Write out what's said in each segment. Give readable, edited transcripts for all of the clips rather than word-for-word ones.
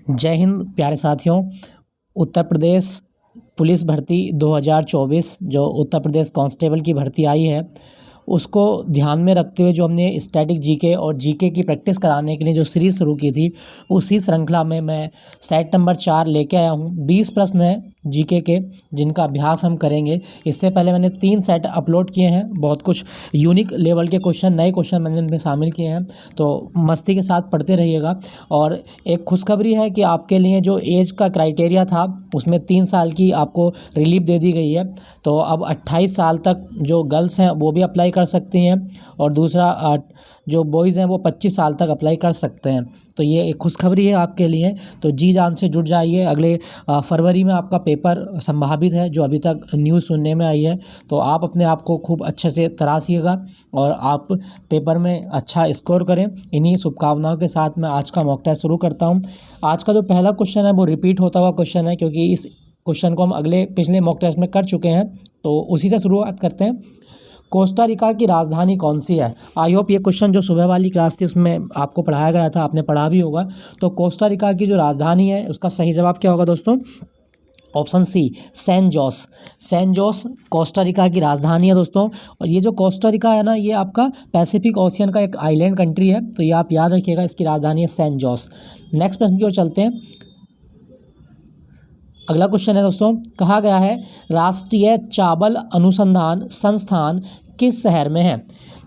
जय हिंद प्यारे साथियों। उत्तर प्रदेश पुलिस भर्ती 2024 जो उत्तर प्रदेश कांस्टेबल की भर्ती आई है, उसको ध्यान में रखते हुए जो हमने स्टैटिक जीके और जीके की प्रैक्टिस कराने के लिए जो सीरीज़ शुरू की थी, उसी श्रृंखला में मैं सेट नंबर 4 लेके आया हूँ। 20 प्रश्न हैं जीके के, जिनका अभ्यास हम करेंगे। इससे पहले मैंने 3 सेट अपलोड किए हैं। बहुत कुछ यूनिक लेवल के क्वेश्चन, नए क्वेश्चन मैंने इनमें शामिल किए हैं, तो मस्ती के साथ पढ़ते रहिएगा। और एक खुशखबरी है कि आपके लिए जो एज का क्राइटेरिया था, उसमें 3 साल की आपको रिलीफ दे दी गई है। तो अब 28 साल तक जो गर्ल्स हैं वो भी अप्लाई कर सकती हैं, और दूसरा जो बॉयज़ हैं वो 25 साल तक अप्लाई कर सकते हैं। तो ये एक खुशखबरी है आपके लिए, तो जी जान से जुड़ जाइए। अगले फरवरी में आपका पेपर संभावित है, जो अभी तक न्यूज़ सुनने में आई है। तो आप अपने आप को खूब अच्छे से तराशिएगा और आप पेपर में अच्छा स्कोर करें। इन्हीं शुभकामनाओं के साथ मैं आज का मॉक टेस्ट शुरू करता हूँ। आज का जो पहला क्वेश्चन है वो रिपीट होता हुआ क्वेश्चन है, क्योंकि इस क्वेश्चन को हम पिछले मॉक टेस्ट में कर चुके हैं, तो उसी से शुरुआत करते हैं। कोस्टा रिका की राजधानी कौन सी है? आई होप ये क्वेश्चन जो सुबह वाली क्लास थी उसमें आपको पढ़ाया गया था, आपने पढ़ा भी होगा। तो कोस्टा रिका की जो राजधानी है, उसका सही जवाब क्या होगा दोस्तों? Option C, San Jose. San Jose Costa Rica की राजधानी है दोस्तों। और ये जो कोस्टा रिका है ना, ये आपका पैसिफिक ओशियन का एक आइलैंड कंट्री है, तो ये आप याद रखिएगा, इसकी राजधानी है सैन जोस। नेक्स्ट प्रश्न की ओर चलते हैं। अगला क्वेश्चन है दोस्तों, कहा गया है राष्ट्रीय चावल अनुसंधान संस्थान किस शहर में है?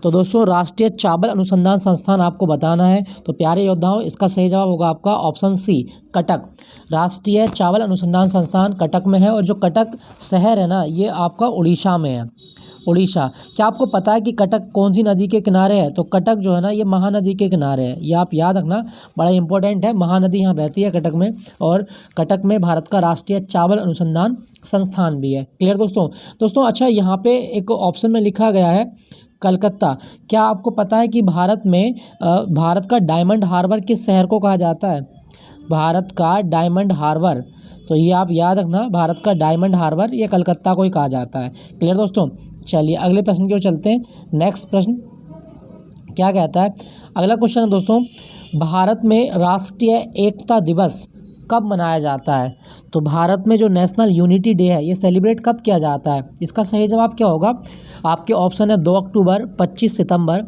तो दोस्तों राष्ट्रीय चावल अनुसंधान संस्थान आपको बताना है। तो प्यारे योद्धाओं, इसका सही जवाब होगा आपका ऑप्शन सी, कटक। राष्ट्रीय चावल अनुसंधान संस्थान कटक में है, और जो कटक शहर है ना, ये आपका उड़ीसा में है। उड़ीसा। क्या आपको पता है कि कटक कौन सी नदी के किनारे है? तो कटक जो है ना, ये महानदी के किनारे है। ये आप याद रखना, बड़ा इंपॉर्टेंट है। महानदी यहाँ बहती है कटक में, और कटक में भारत का राष्ट्रीय चावल अनुसंधान संस्थान भी है। क्लियर दोस्तों? अच्छा, यहाँ पे एक ऑप्शन में लिखा गया है कलकत्ता। क्या आपको पता है कि भारत का डायमंड हार्बर किस शहर को कहा जाता है? भारत का डायमंड हार्बर, तो ये आप याद रखना, भारत का डायमंड हार्बर ये कलकत्ता को ही कहा जाता है। क्लियर दोस्तों? चलिए अगले प्रश्न की ओर चलते हैं। नेक्स्ट प्रश्न क्या कहता है? अगला क्वेश्चन है दोस्तों, भारत में राष्ट्रीय एकता दिवस कब मनाया जाता है? तो भारत में जो नेशनल यूनिटी डे है, ये सेलिब्रेट कब किया जाता है? इसका सही जवाब क्या होगा? आपके ऑप्शन है 2 अक्टूबर, 25 सितंबर,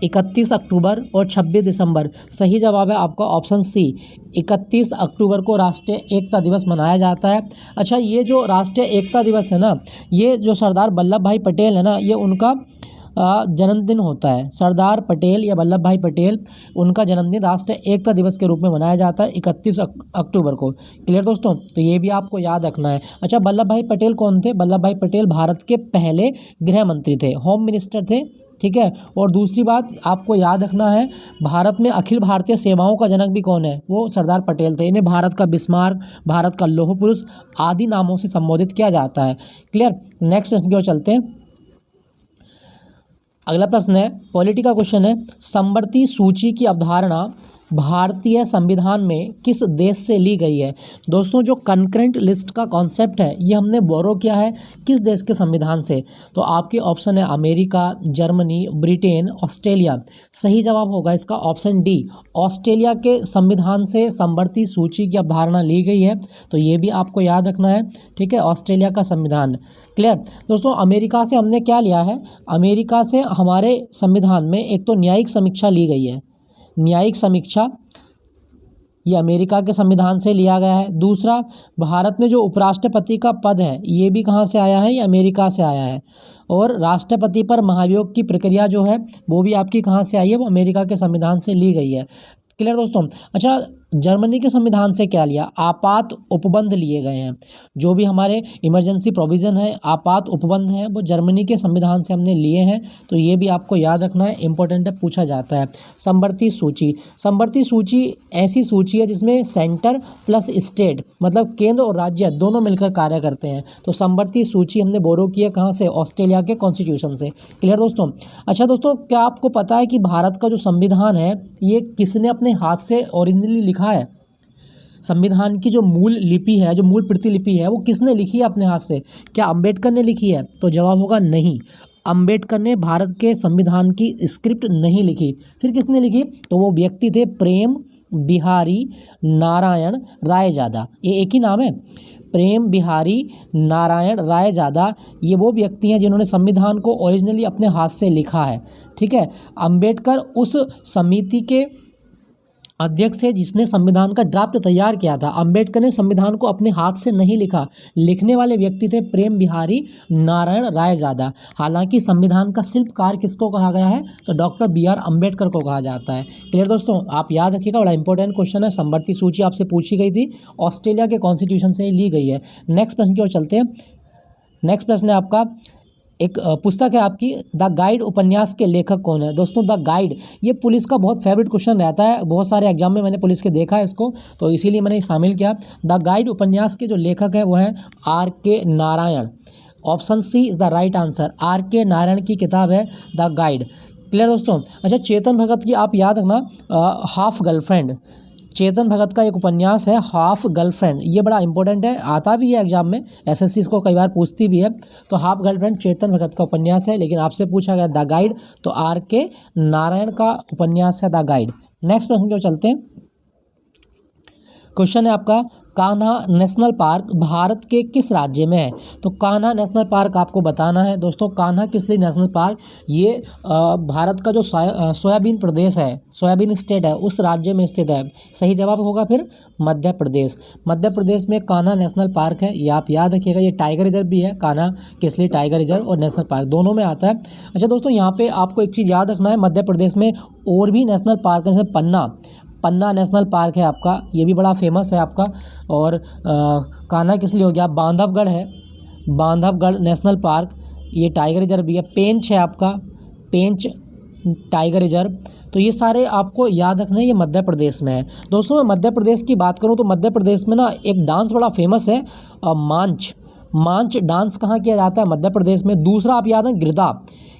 31 अक्टूबर और 26 दिसंबर। सही जवाब है आपका ऑप्शन सी, 31 अक्टूबर को राष्ट्रीय एकता दिवस मनाया जाता है। अच्छा, ये जो राष्ट्रीय एकता दिवस है ना, ये जो सरदार वल्लभ भाई पटेल है ना, ये उनका जन्मदिन होता है। सरदार पटेल या वल्लभ भाई पटेल, उनका जन्मदिन राष्ट्रीय एकता दिवस के रूप में मनाया जाता है 31 अक्टूबर को। क्लियर दोस्तों? तो ये भी आपको याद रखना है। अच्छा, वल्लभ भाई पटेल कौन थे? वल्लभ भाई पटेल भारत के पहले गृह मंत्री थे, होम मिनिस्टर थे। ठीक है। और दूसरी बात आपको याद रखना है, भारत में अखिल भारतीय सेवाओं का जनक भी कौन है? वो सरदार पटेल थे। इन्हें भारत का बिस्मार्क, भारत का लौह पुरुष आदि नामों से संबोधित किया जाता है। क्लियर? नेक्स्ट प्रश्न की ओर चलते हैं। अगला प्रश्न है, पॉलिटी का क्वेश्चन है, समवर्ती सूची की अवधारणा भारतीय संविधान में किस देश से ली गई है? दोस्तों जो कंकरेंट लिस्ट का कॉन्सेप्ट है, ये हमने बोरो किया है किस देश के संविधान से? तो आपके ऑप्शन है अमेरिका, जर्मनी, ब्रिटेन, ऑस्ट्रेलिया। सही जवाब होगा इसका ऑप्शन डी, ऑस्ट्रेलिया के संविधान से समवर्ती सूची की अवधारणा ली गई है। तो ये भी आपको याद रखना है। ठीक है, ऑस्ट्रेलिया का संविधान। क्लियर दोस्तों? अमेरिका से हमने क्या लिया है? अमेरिका से हमारे संविधान में एक तो न्यायिक समीक्षा ली गई है। न्यायिक समीक्षा ये अमेरिका के संविधान से लिया गया है। दूसरा, भारत में जो उपराष्ट्रपति का पद है, ये भी कहाँ से आया है? ये अमेरिका से आया है। और राष्ट्रपति पर महाभियोग की प्रक्रिया जो है, वो भी आपकी कहाँ से आई है? वो अमेरिका के संविधान से ली गई है। क्लियर दोस्तों? अच्छा, जर्मनी के संविधान से क्या लिया? आपात उपबंध लिए गए हैं। जो भी हमारे इमरजेंसी प्रोविज़न है, आपात उपबंध हैं, वो जर्मनी के संविधान से हमने लिए हैं। तो ये भी आपको याद रखना है, इंपॉर्टेंट है, पूछा जाता है। समवर्ती सूची, समवर्ती सूची ऐसी सूची है जिसमें सेंटर प्लस स्टेट, मतलब केंद्र और राज्य दोनों मिलकर कार्य करते हैं। तो समवर्ती सूची हमने बोरो की है कहाँ से? ऑस्ट्रेलिया के कॉन्स्टिट्यूशन से। क्लियर दोस्तों? अच्छा दोस्तों, क्या आपको पता है कि भारत का जो संविधान है, ये किसने अपने हाथ से ओरिजिनली लिखा है? संविधान की जो मूल लिपि है, जो मूल प्रतिलिपि है, वो किसने लिखी है अपने हाथ से? क्या अंबेडकर ने लिखी है? तो जवाब होगा नहीं, अंबेडकर ने भारत के संविधान की स्क्रिप्ट नहीं लिखी। फिर किसने लिखी? तो वो व्यक्ति थे प्रेम बिहारी नारायण रायजादा, ये एक ही नाम है, प्रेम बिहारी नारायण रायजादा। ये वो व्यक्ति हैं जिन्होंने संविधान को ओरिजिनली अपने हाथ से लिखा है। ठीक है, अंबेडकर उस समिति के अध्यक्ष थे जिसने संविधान का ड्राफ्ट तैयार किया था। अंबेडकर ने संविधान को अपने हाथ से नहीं लिखा, लिखने वाले व्यक्ति थे प्रेम बिहारी नारायण रायजादा। हालांकि संविधान का शिल्पकार किसको कहा गया है, तो डॉक्टर बी.आर. अंबेडकर को कहा जाता है। क्लियर दोस्तों, आप याद रखिएगा, बड़ा इंपॉर्टेंट क्वेश्चन है। संवर्ती सूची आपसे पूछी गई थी, ऑस्ट्रेलिया के कॉन्स्टिट्यूशन से ली गई है। नेक्स्ट प्रश्न की ओर चलते हैं। नेक्स्ट प्रश्न है आपका, एक पुस्तक है आपकी द गाइड उपन्यास के लेखक कौन है। दोस्तों द गाइड ये पुलिस का बहुत फेवरेट क्वेश्चन रहता है, बहुत सारे एग्जाम में मैंने पुलिस के देखा है इसको, तो इसीलिए मैंने शामिल किया। द गाइड उपन्यास के जो लेखक हैं वो हैं R.K. Narayan. Option C is the right answer. R.K. Narayan की किताब है द गाइड। क्लियर दोस्तों। अच्छा, चेतन भगत की आप याद रखना, हाफ गर्लफ्रेंड, चेतन भगत का एक उपन्यास है हाफ गर्लफ्रेंड, ये बड़ा इंपॉर्टेंट है, आता भी है एग्जाम में, एसएससी इसको कई बार पूछती भी है। तो हाफ गर्लफ्रेंड चेतन भगत का उपन्यास है, लेकिन आपसे पूछा गया द गाइड, तो R.K. नारायण का उपन्यास है द गाइड। नेक्स्ट प्रश्न की ओर चलते हैं। क्वेश्चन है आपका, कान्हा नेशनल पार्क भारत के किस राज्य में है। तो कान्हा नेशनल पार्क आपको बताना है। दोस्तों कान्हा किसली नेशनल पार्क, ये भारत का जो सोयाबीन प्रदेश है, सोयाबीन स्टेट है, उस राज्य में स्थित है। सही जवाब होगा फिर मध्य प्रदेश। मध्य प्रदेश में कान्हा नेशनल पार्क है, ये आप याद रखिएगा। ये टाइगर रिजर्व भी है, कान्हा किसली टाइगर रिजर्व और नेशनल पार्क दोनों में आता है। अच्छा दोस्तों, यहाँ पे आपको एक चीज़ याद रखना है, मध्य प्रदेश में और भी नेशनल पार्क है, जैसे पन्ना नेशनल पार्क है आपका, ये भी बड़ा फेमस है आपका। और कान्हा किस लिए हो गया, बांधवगढ़ है, बांधवगढ़ नेशनल पार्क, ये टाइगर रिजर्व भी है। पेंच है आपका, पेंच टाइगर रिजर्व। तो ये सारे आपको याद रखना है, ये मध्य प्रदेश में है। दोस्तों मैं मध्य प्रदेश की बात करूँ तो मध्य प्रदेश में ना एक डांस बड़ा फेमस है, मांच डांस कहाँ किया जाता है, मध्य प्रदेश में। दूसरा आप याद है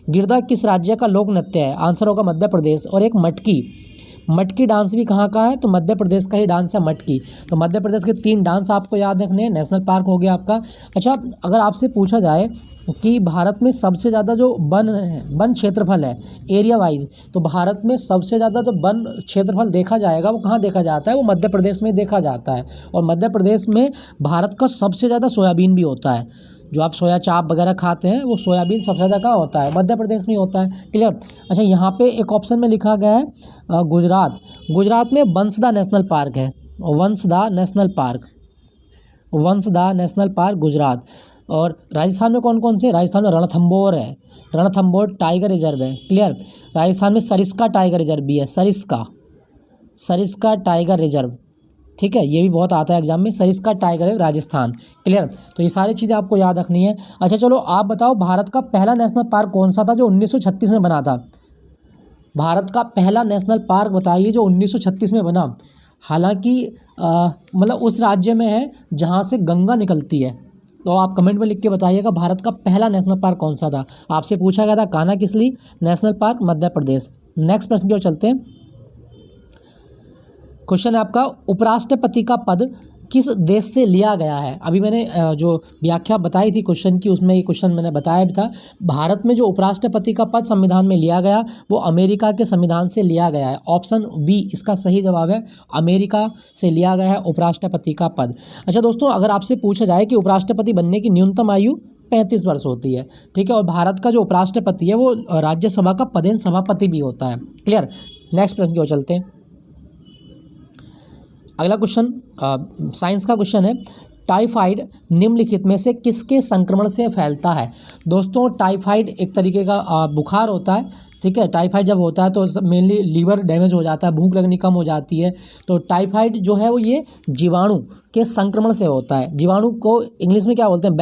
गिरदा किस राज्य का लोक नृत्य है, आंसर होगा मध्य प्रदेश। और एक मटकी डांस भी कहाँ का है, तो मध्य प्रदेश का ही डांस है मटकी। तो मध्य प्रदेश के 3 डांस आपको याद रखने हैं। नेशनल पार्क हो गया आपका। अच्छा, अगर आपसे पूछा जाए कि भारत में सबसे ज़्यादा जो वन क्षेत्रफल है एरिया वाइज, तो भारत में सबसे ज़्यादा जो वन क्षेत्रफल देखा जाएगा वो कहाँ देखा जाता है, वो मध्य प्रदेश में देखा जाता है। और मध्य प्रदेश में भारत का सबसे ज़्यादा सोयाबीन भी होता है। जो आप सोया चाप वगैरह खाते हैं वो सोयाबीन सबसे ज़्यादा कहाँ होता है, मध्य प्रदेश में होता है। क्लियर। अच्छा, यहाँ पे एक ऑप्शन में लिखा गया है गुजरात में वंसदा नेशनल पार्क है, वंसदा नेशनल पार्क गुजरात। और राजस्थान में कौन कौन से, राजस्थान में रणथंभौर है, रणथंभौर टाइगर रिजर्व है। क्लियर। राजस्थान में सरिस्का टाइगर रिजर्व भी है, सरिस्का टाइगर रिजर्व, ठीक है, ये भी बहुत आता है एग्जाम में, सरिस्का टाइगर है राजस्थान। क्लियर। तो ये सारी चीज़ें आपको याद रखनी है। अच्छा चलो आप बताओ, भारत का पहला नेशनल पार्क कौन सा था जो 1936 में बना था। भारत का पहला नेशनल पार्क बताइए जो 1936 में बना। हालांकि मतलब उस राज्य में है जहाँ से गंगा निकलती है। तो आप कमेंट में लिख के बताइएगा भारत का पहला नेशनल पार्क कौन सा था। आपसे पूछा गया था Kanha Kisli national park, Madhya Pradesh. Next प्रश्न की ओर चलते हैं। क्वेश्चन है आपका, उपराष्ट्रपति का पद किस देश से लिया गया है। अभी मैंने जो व्याख्या बताई थी क्वेश्चन की, उसमें ये क्वेश्चन मैंने बताया भी था। भारत में जो उपराष्ट्रपति का पद संविधान में लिया गया वो अमेरिका के संविधान से लिया गया है। ऑप्शन बी इसका सही जवाब है, अमेरिका से लिया गया है उपराष्ट्रपति का पद। अच्छा दोस्तों, अगर आपसे पूछा जाए कि उपराष्ट्रपति बनने की न्यूनतम आयु 35 वर्ष होती है, ठीक है, और भारत का जो उपराष्ट्रपति है वो राज्यसभा का पदेन सभापति भी होता है। क्लियर। नेक्स्ट प्रश्न की ओर चलते हैं। अगला क्वेश्चन साइंस का क्वेश्चन है, टाइफाइड निम्नलिखित में से किसके संक्रमण से फैलता है। दोस्तों टाइफाइड एक तरीके का बुखार होता है, ठीक है। टाइफाइड जब होता है तो मेनली लीवर डैमेज हो जाता है, भूख लगनी कम हो जाती है। तो टाइफाइड जो है वो ये जीवाणु के संक्रमण से होता है। जीवाणु को इंग्लिश में क्या बोलते हैं,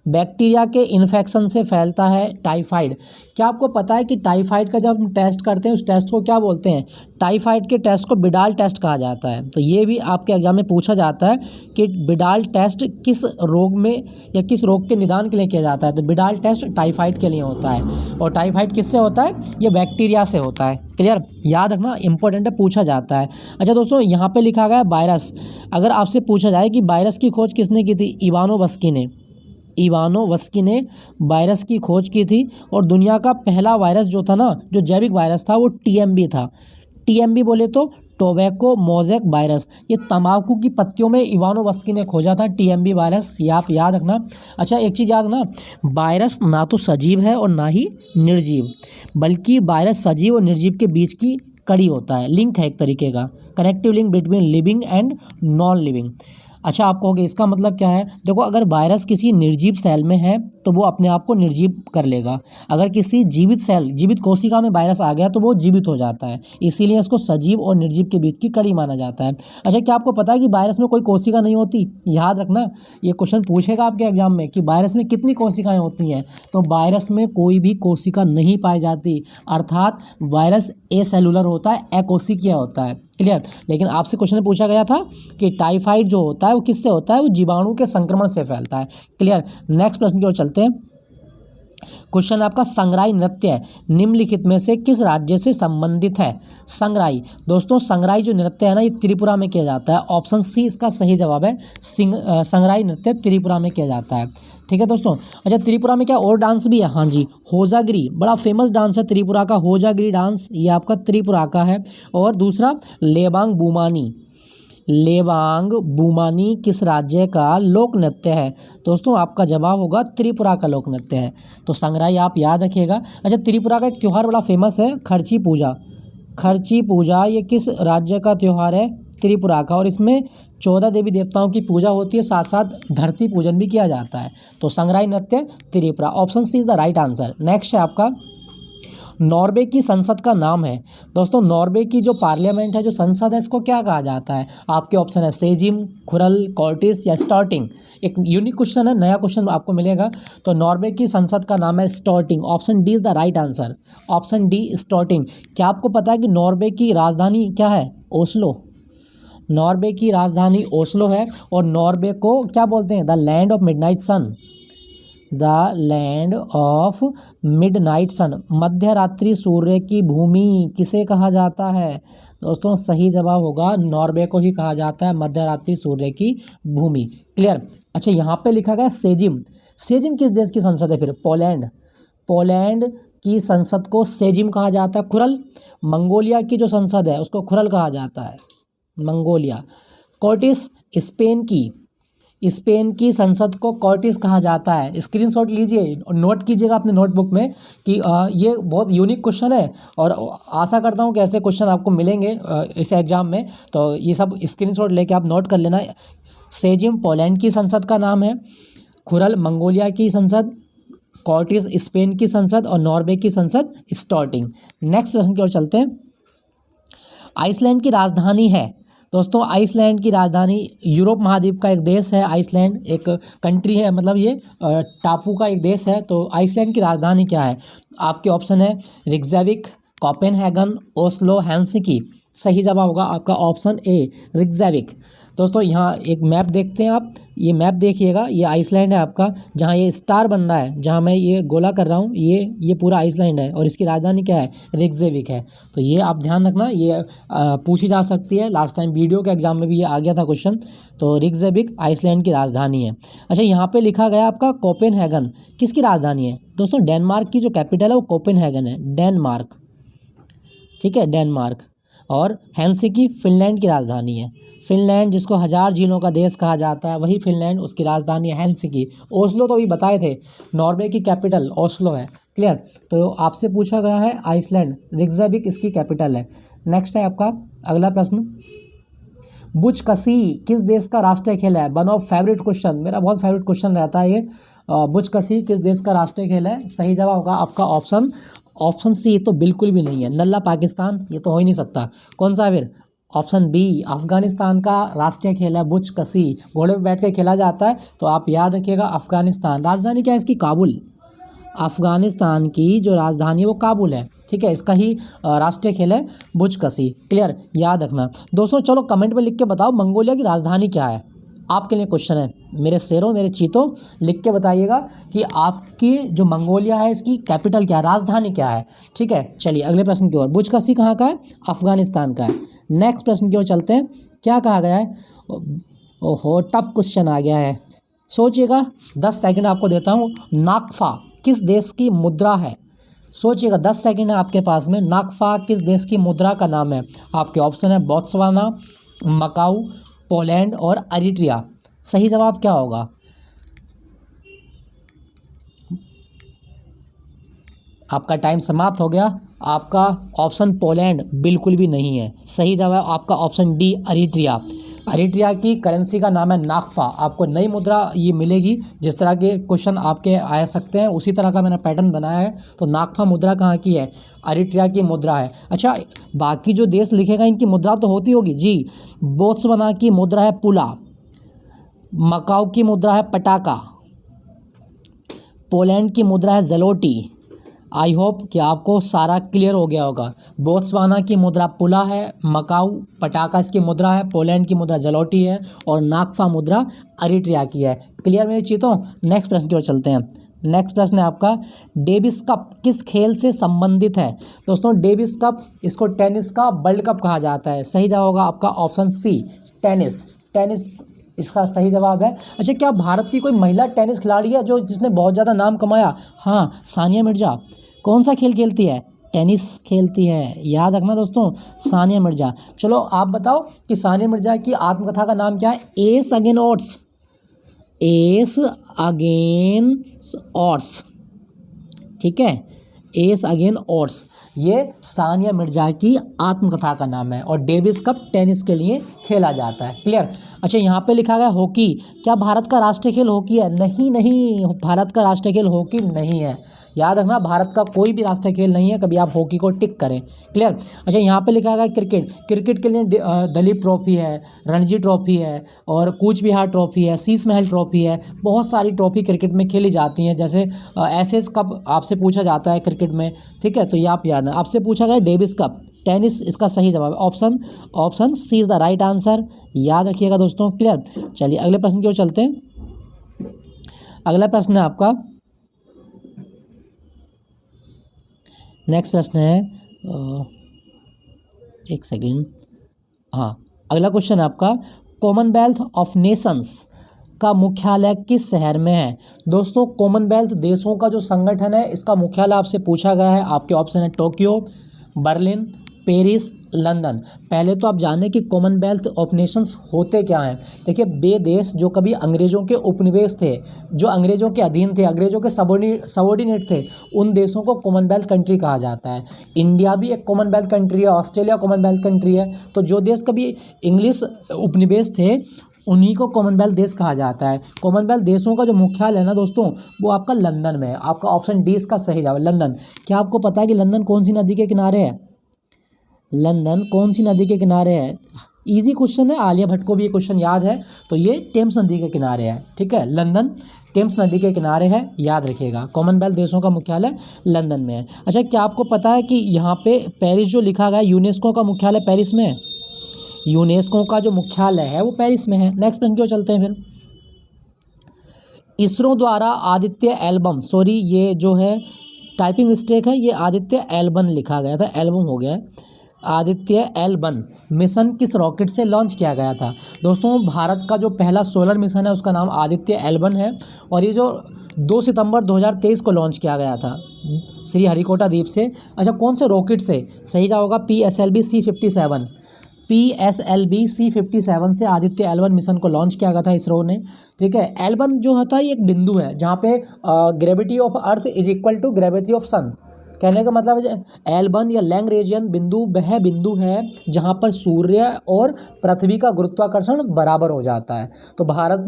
बैक्टीरिया के इन्फेक्शन से फैलता है टाइफाइड। क्या आपको पता है कि टाइफाइड का जब हम टेस्ट करते हैं उस टेस्ट को क्या बोलते हैं, टाइफाइड के टेस्ट को बिडाल टेस्ट कहा जाता है। तो ये भी आपके एग्जाम में पूछा जाता है कि बिडाल टेस्ट किस रोग में या किस रोग के निदान के लिए किया जाता है। तो बिडाल टेस्ट टाइफाइड के लिए होता है। और टाइफाइड किससे होता है, ये बैक्टीरिया से होता है। क्लियर, याद रखना, इंपॉर्टेंट है, पूछा जाता है। अच्छा दोस्तों, यहाँ पे लिखा गया है वायरस। अगर आपसे पूछा जाए कि वायरस की खोज किसने की थी, इवानोवस्की ने वायरस की खोज की थी। और दुनिया का पहला वायरस जो था ना, जो जैविक वायरस था, वो टीएमबी था। TMV बोले तो टोबैको मोज़ेक वायरस, ये तंबाकू की पत्तियों में इवानोवस्की ने खोजा था TMV वायरस, ये आप याद रखना। अच्छा एक चीज़ याद रखना, वायरस ना तो सजीव है और ना ही निर्जीव, बल्कि वायरस सजीव और निर्जीव के बीच की कड़ी होता है, लिंक है एक तरीके का, connective link between living and non living. अच्छा आप कहोगे इसका मतलब क्या है? देखो अगर वायरस किसी निर्जीव सेल में है तो वो अपने आप को निर्जीव कर लेगा, अगर किसी जीवित सेल जीवित कोशिका में वायरस आ गया तो वो जीवित हो जाता है, इसीलिए इसको सजीव और निर्जीव के बीच की कड़ी माना जाता है। अच्छा क्या आपको पता है कि वायरस में कोई कोशिका नहीं होती? याद रखना, ये क्वेश्चन पूछेगा आपके एग्जाम में कि वायरस में कितनी कोशिकाएं होती हैं, तो वायरस में कोई भी कोशिका नहीं पाई जाती, अर्थात वायरस एसेलुलर होता है, अकोशिकीय होता है। क्लियर? लेकिन आपसे क्वेश्चन पूछा गया था कि टाइफाइड जो होता है वो किससे होता है? वो जीवाणु के संक्रमण से फैलता है। क्लियर? नेक्स्ट प्रश्न की ओर चलते हैं। क्वेश्चन आपका संगराई नृत्य निम्नलिखित में से किस राज्य से संबंधित है? संगराई, दोस्तों संगराई जो नृत्य है ना ये त्रिपुरा में किया जाता है, ऑप्शन सी इसका सही जवाब है। संगराई नृत्य त्रिपुरा में किया जाता है। ठीक है दोस्तों। अच्छा त्रिपुरा में क्या और डांस भी है? हाँ जी, होजागिरी बड़ा फेमस डांस है त्रिपुरा का, होजागिरी डांस ये आपका त्रिपुरा का है। और दूसरा लेबांग बुमानी, लेबांग बुमानी किस राज्य का लोक नृत्य है? दोस्तों आपका जवाब होगा त्रिपुरा का लोक नृत्य है, तो संगराई आप याद रखिएगा। अच्छा त्रिपुरा का एक त्यौहार बड़ा फेमस है, खर्ची पूजा। खर्ची पूजा ये किस राज्य का त्यौहार है? त्रिपुरा का, और इसमें 14 देवी देवताओं की पूजा होती है, साथ साथ धरती पूजन भी किया जाता है। तो संगराई नृत्य Tripura, option C is the right answer. Next है आपका नॉर्वे की संसद का नाम है। दोस्तों नॉर्वे की जो पार्लियामेंट है, जो संसद है, इसको क्या कहा जाता है? आपके ऑप्शन है सेजिम, खुरल, कॉर्टिस या स्टॉर्टिंग। एक यूनिक क्वेश्चन है, नया क्वेश्चन आपको मिलेगा। तो नॉर्वे की संसद का नाम है Storting, option D is the right answer. Option D Storting. क्या आपको पता है कि नॉर्वे की राजधानी क्या है? ओस्लो। नॉर्वे की राजधानी ओस्लो है, और नॉर्वे को क्या बोलते हैं? The land of midnight sun, the land of midnight sun, मध्य रात्रि सूर्य की भूमि किसे कहा जाता है? दोस्तों सही जवाब होगा नॉर्वे को ही कहा जाता है मध्य रात्रि सूर्य की भूमि। क्लियर? अच्छा यहाँ पे लिखा गया सेजिम, सेजिम किस देश की संसद है फिर? पोलैंड, पोलैंड की संसद को सेजिम कहा जाता है। खुरल, मंगोलिया की जो संसद है उसको खुरल कहा जाता है, मंगोलिया। कॉर्टिस, स्पेन की, स्पेन की संसद को कॉर्टिस कहा जाता है। स्क्रीनशॉट लीजिए, नोट कीजिएगा अपने नोटबुक में कि ये बहुत यूनिक क्वेश्चन है, और आशा करता हूँ कि ऐसे क्वेश्चन आपको मिलेंगे इस एग्ज़ाम में, तो ये सब स्क्रीनशॉट लेके आप नोट कर लेना। सेजिम पोलैंड की संसद का नाम है, खुरल मंगोलिया की संसद, कॉर्टिस स्पेन की संसद, और नॉर्वे की संसद स्टॉर्टिंग। नेक्स्ट प्रश्न की ओर चलते हैं। आइसलैंड की राजधानी है। दोस्तों आइसलैंड की राजधानी, यूरोप महाद्वीप का एक देश है आइसलैंड, एक कंट्री है, मतलब ये टापू का एक देश है। तो आइसलैंड की राजधानी क्या है? आपके ऑप्शन है रिक्जाविक, कोपेनहेगन, ओस्लो, हेलसिंकी। सही जवाब होगा आपका ऑप्शन ए रिक्जाविक। दोस्तों यहाँ एक मैप देखते हैं आप, ये मैप देखिएगा, ये आइसलैंड है आपका, जहाँ ये स्टार बन रहा है, जहाँ मैं ये गोला कर रहा हूँ, ये पूरा आइसलैंड है, और इसकी राजधानी क्या है? रिक्जाविक है। तो ये आप ध्यान रखना, ये पूछी जा सकती है, लास्ट टाइम वीडियो के एग्जाम में भी ये आ गया था क्वेश्चन। तो रिक्जाविक आइसलैंड की राजधानी है। अच्छा यहाँ पे लिखा गया आपका कोपेनहेगन किसकी राजधानी है? दोस्तों डेनमार्क की जो कैपिटल है वो कोपेनहेगन है, डेनमार्क। ठीक है, डेनमार्क। और हेलसिंकी फिनलैंड की राजधानी है, फिनलैंड जिसको 1000 झीलों का देश कहा जाता है, वही फिनलैंड, उसकी राजधानी है हेलसिंकी। ओस्लो तो अभी बताए थे, नॉर्वे की कैपिटल ओस्लो है। क्लियर? तो आपसे पूछा गया है आइसलैंड, रिक्जाविक इसकी कैपिटल है। नेक्स्ट है आपका अगला प्रश्न, बुचकसी किस देश का राष्ट्रीय खेल है? वन ऑफ फेवरेट क्वेश्चन, मेरा बहुत फेवरेट क्वेश्चन रहता है ये। बुचकसी किस देश का राष्ट्रीय खेल है? सही जवाब होगा आपका ऑप्शन सी तो बिल्कुल भी नहीं है, नल्ला पाकिस्तान, ये तो हो ही नहीं सकता। कौन सा है फिर? ऑप्शन बी अफगानिस्तान का राष्ट्रीय खेल है बुचकसी, घोड़े पर बैठ के खेला जाता है। तो आप याद रखिएगा अफगानिस्तान। राजधानी क्या है इसकी? काबुल। अफगानिस्तान की जो राजधानी है वो काबुल है। ठीक है, इसका ही राष्ट्रीय खेल है बुचकसी। क्लियर? याद रखना। दोस्तों चलो कमेंट में लिख के बताओ मंगोलिया की राजधानी क्या है। आपके लिए क्वेश्चन है, मेरे शेरों मेरे चीतों, लिख के बताइएगा कि आपकी जो मंगोलिया है इसकी कैपिटल क्या है, राजधानी क्या है। ठीक है, चलिए अगले प्रश्न की ओर। बुचकसी कहाँ का है? अफगानिस्तान का है। नेक्स्ट प्रश्न की ओर चलते हैं। क्या कहा गया है? ओहो टफ क्वेश्चन आ गया है, सोचिएगा, 10 सेकंड आपको देता हूँ। नाकफा किस देश की मुद्रा है? सोचिएगा, 10 सेकंड है आपके पास में। नाकफा किस देश की मुद्रा का नाम है? आपके ऑप्शन है बोत्सवाना, मकाऊ, पोलैंड और अरिट्रिया। सही जवाब क्या होगा? आपका टाइम समाप्त हो गया। आपका ऑप्शन पोलैंड बिल्कुल भी नहीं है। सही जवाब आपका ऑप्शन डी अरिट्रिया। अरिट्रिया की करेंसी का नाम है नाकफा। आपको नई मुद्रा ये मिलेगी। जिस तरह के क्वेश्चन आपके आ सकते हैं उसी तरह का मैंने पैटर्न बनाया है। तो नाकफा मुद्रा कहाँ की है? अरिट्रिया की मुद्रा है। अच्छा, बाकी जो देश लिखेगा इनकी मुद्रा तो होती होगी जी। बोत्सवाना की मुद्रा है पुला, मकाऊ की मुद्रा है पटाका, पोलैंड की मुद्रा है ज़लोटी। आई होप कि आपको सारा क्लियर हो गया होगा। बोत्सवाना की मुद्रा पुला है, मकाऊ पटाका इसकी मुद्रा है, पोलैंड की मुद्रा ज़लोटी है और नाकफा मुद्रा अरिट्रिया की है। क्लियर मेरी चीज़ों? नेक्स्ट प्रश्न की ओर चलते हैं। नेक्स्ट प्रश्न है आपका, डेविस कप किस खेल से संबंधित है? दोस्तों, डेविस कप इसको टेनिस का वर्ल्ड कप कहा जाता है। सही जवाब होगा आपका ऑप्शन सी टेनिस। टेनिस इसका सही जवाब है। अच्छा, क्या भारत की कोई महिला टेनिस खिलाड़ी है जो जिसने बहुत ज़्यादा नाम कमाया? हाँ, सानिया मिर्जा। कौन सा खेल खेलती है? टेनिस खेलती है। याद रखना दोस्तों, सानिया मिर्जा। चलो आप बताओ कि सानिया मिर्जा की आत्मकथा का नाम क्या है? S again odds. S again odds, ठीक है, एस अगेन ऑड्स। ये सानिया मिर्जा की आत्मकथा का नाम है और डेविस कप टेनिस के लिए खेला जाता है। क्लियर? अच्छा, यहाँ पे लिखा गया हॉकी। क्या भारत का राष्ट्रीय खेल हॉकी है? नहीं नहीं, भारत का राष्ट्रीय खेल हॉकी नहीं है। याद रखना, भारत का कोई भी राष्ट्रीय खेल नहीं है। कभी आप हॉकी को टिक करें। क्लियर? अच्छा, यहाँ पे लिखा गया क्रिकेट। क्रिकेट के लिए दलीप ट्रॉफी है, रणजी ट्रॉफी है और कूच बिहार ट्रॉफी है, शीश महल ट्रॉफी है। बहुत सारी ट्रॉफी क्रिकेट में खेली जाती हैं। जैसे एसएस कप आपसे पूछा जाता है क्रिकेट में, ठीक है, तो ये आप याद है। आपसे पूछा गया डेविस कप टेनिस, इसका सही जवाब है option C is the right answer. याद रखिएगा दोस्तों। क्लियर? चलिए अगले प्रश्न की ओर चलते हैं। अगला प्रश्न है आपका, नेक्स्ट प्रश्न है एक सेकेंड, हाँ, अगला क्वेश्चन है आपका, कॉमनवेल्थ ऑफ नेशंस का मुख्यालय किस शहर में है? दोस्तों, कॉमनवेल्थ देशों का जो संगठन है इसका मुख्यालय आपसे पूछा गया है। आपके ऑप्शन है टोक्यो, बर्लिन, पेरिस, लंदन। पहले तो आप जानें कि कॉमनवेल्थ ऑफ नेशंस होते क्या हैं। देखिए, वे देश जो कभी अंग्रेज़ों के उपनिवेश थे, जो अंग्रेज़ों के अधीन थे, अंग्रेज़ों के सबॉर्डिनेट थे, उन देशों को कॉमनवेल्थ कंट्री कहा जाता है। इंडिया भी एक कॉमनवेल्थ कंट्री है, ऑस्ट्रेलिया कॉमनवेल्थ कंट्री है। तो जो देश कभी इंग्लिश उपनिवेश थे उन्हीं को कॉमनवेल्थ देश कहा जाता है। कॉमनवेल्थ देशों का जो मुख्यालय है ना दोस्तों, वो आपका लंदन में है। आपका ऑप्शन डी इसका सही जवाब, लंदन। क्या आपको पता है कि लंदन कौन सी नदी के किनारे है? लंदन कौन सी नदी के किनारे है? इजी क्वेश्चन है, आलिया भट्ट को भी ये क्वेश्चन याद है। तो ये टेम्स नदी के किनारे है, ठीक है, लंदन टेम्स नदी के किनारे है। याद रखिएगा, कॉमनवेल्थ देशों का मुख्यालय लंदन में है। अच्छा, क्या आपको पता है कि यहाँ पे पेरिस जो लिखा गया है, यूनेस्को का मुख्यालय पेरिस में है। यूनेस्को का जो मुख्यालय है वो पेरिस में है। नेक्स्ट प्रश्न की ओर चलते हैं फिर। इसरो द्वारा आदित्य एल्बम, सॉरी ये जो है टाइपिंग मिस्टेक है, ये आदित्य एल्बन लिखा गया था, एल्बम हो गया है। आदित्य एल1 मिशन किस रॉकेट से लॉन्च किया गया था? दोस्तों, भारत का जो पहला सोलर मिशन है उसका नाम आदित्य एल1 है और ये जो 2 सितंबर 2023 को लॉन्च किया गया था श्री हरिकोटा द्वीप से। अच्छा, कौन से रॉकेट से? सही जवाब होगा PSLV C57। PSLV C57 से आदित्य एल1 मिशन को लॉन्च किया गया था इसरो ने, ठीक है। एल1 जो होता है ये एक बिंदु है जहाँ पे gravity of earth is equal to gravity of sun. कहने का मतलब है एल1 या लैग्रेंजियन बिंदु वह बिंदु है जहाँ पर सूर्य और पृथ्वी का गुरुत्वाकर्षण बराबर हो जाता है। तो भारत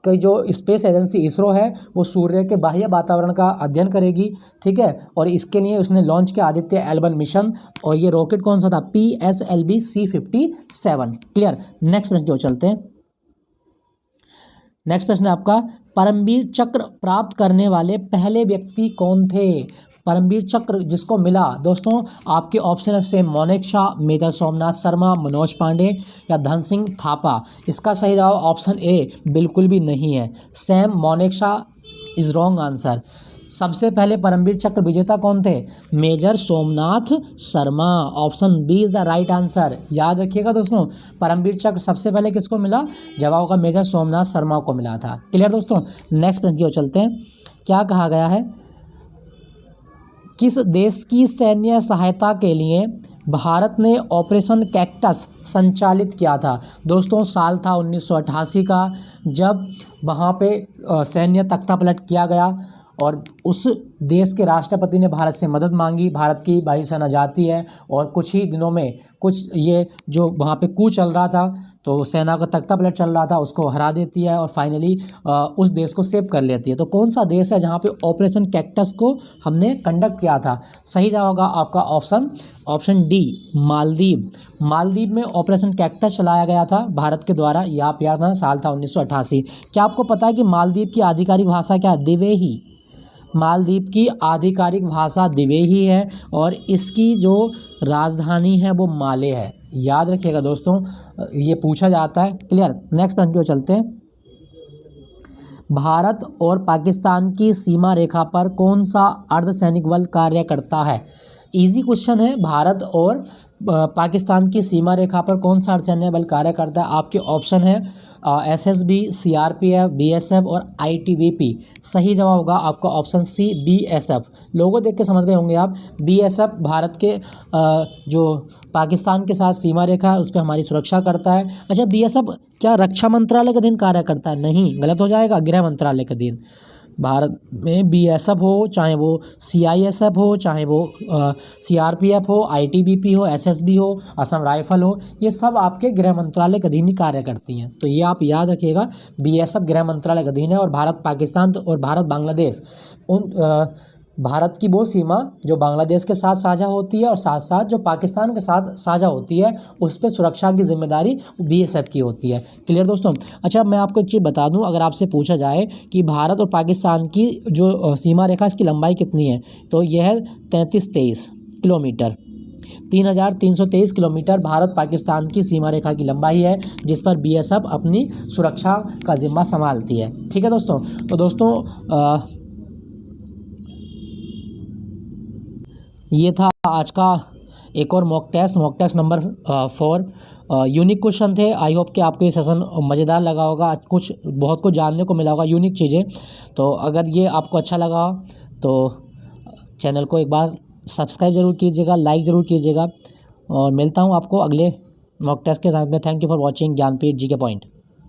की जो स्पेस एजेंसी इसरो है वो सूर्य के बाह्य वातावरण का अध्ययन करेगी, ठीक है, और इसके लिए उसने लॉन्च किया आदित्य एल1 मिशन और ये रॉकेट कौन सा था? PSLV C57। क्लियर? नेक्स्ट प्रश्न की ओर चलते हैं। नेक्स्ट प्रश्न है आपका, परमवीर चक्र प्राप्त करने वाले पहले व्यक्ति कौन थे? परमवीर चक्र जिसको मिला दोस्तों, आपके ऑप्शन है सेम मोनेक शाह, मेजर सोमनाथ शर्मा, मनोज पांडे या धन सिंह थापा। इसका सही जवाब ऑप्शन ए बिल्कुल भी नहीं है, Sam Manekshaw is wrong answer. सबसे पहले परमवीर चक्र विजेता कौन थे? Major Somnath Sharma. Option B is the right answer. याद रखिएगा दोस्तों, परमवीर चक्र सबसे पहले किसको मिला? जवाब होगा मेजर सोमनाथ शर्मा को मिला था। क्लियर दोस्तों? नेक्स्ट प्रश्न की ओर चलते हैं। क्या कहा गया है किस देश की सैन्य सहायता के लिए भारत ने ऑपरेशन कैक्टस संचालित किया था? दोस्तों साल था 1988 का, जब वहाँ पे सैन्य तख्तापलट किया गया और उस देश के राष्ट्रपति ने भारत से मदद मांगी। भारत की वायुसेना जाती है और कुछ ही दिनों में कुछ ये जो वहाँ पे कूच चल रहा था, तो सेना का तख्तापलट चल रहा था, उसको हरा देती है और फाइनली उस देश को सेव कर लेती है। तो कौन सा देश है जहाँ पे ऑपरेशन कैक्टस को हमने कंडक्ट किया था? सही जवाब होगा आपका ऑप्शन डी, मालदीव। मालदीव में ऑपरेशन कैक्टस चलाया गया था भारत के द्वारा। ये आप याद ना, साल था 1988। क्या आपको पता है कि मालदीव की आधिकारिक भाषा क्या है? दिवेही। मालदीव की आधिकारिक भाषा दिवेही है और इसकी जो राजधानी है वो माले है। याद रखिएगा दोस्तों, ये पूछा जाता है। क्लियर? नेक्स्ट प्रश्न की ओर चलते हैं। भारत और पाकिस्तान की सीमा रेखा पर कौन सा अर्धसैनिक बल कार्य करता है? इजी क्वेश्चन है। भारत और पाकिस्तान की सीमा रेखा पर कौन सा अर्धसैनिक बल कार्य करता है? आपके ऑप्शन है एसएसबी, सीआरपीएफ, बीएसएफ और आईटीबीपी। सही जवाब होगा आपका ऑप्शन सी, बीएसएफ। लोगो देख के समझ गए होंगे आप। बीएसएफ भारत के जो पाकिस्तान के साथ सीमा रेखा है उस पर हमारी सुरक्षा करता है। अच्छा, बीएसएफ क्या रक्षा मंत्रालय के अधीन कार्य करता है? नहीं, गलत हो जाएगा, गृह मंत्रालय के अधीन। भारत में बीएसएफ हो, चाहे वो सीआईएसएफ हो, चाहे वो सीआरपीएफ हो, आईटीबीपी हो, एसएसबी हो, असम राइफल हो, ये सब आपके गृह मंत्रालय के अधीन ही कार्य करती हैं। तो ये आप याद रखिएगा, बीएसएफ गृह मंत्रालय के अधीन है। और भारत पाकिस्तान और भारत बांग्लादेश, उन भारत की वो सीमा जो बांग्लादेश के साथ साझा होती है और साथ साथ जो पाकिस्तान के साथ साझा होती है, उस पर सुरक्षा की जिम्मेदारी बीएसएफ की होती है। क्लियर दोस्तों? अच्छा, मैं आपको एक चीज़ बता दूं, अगर आपसे पूछा जाए कि भारत और पाकिस्तान की जो सीमा रेखा, इसकी लंबाई कितनी है, तो यह है 3323 किलोमीटर। 3323 किलोमीटर भारत पाकिस्तान की सीमा रेखा की लंबाई है, जिस पर बीएसएफ अपनी सुरक्षा का जिम्मा संभालती है। ठीक है दोस्तों? तो दोस्तों ये था आज का एक और mock test number 4। Unique question थे। आई होप कि आपको ये सेशन मज़ेदार लगा होगा, बहुत कुछ जानने को मिला होगा, यूनिक चीज़ें। तो अगर ये आपको अच्छा लगा तो चैनल को एक बार सब्सक्राइब ज़रूर कीजिएगा, लाइक ज़रूर कीजिएगा और मिलता हूँ आपको अगले मॉक टेस्ट के साथ में। Thank you for watching Gyanpeeth ji के पॉइंट।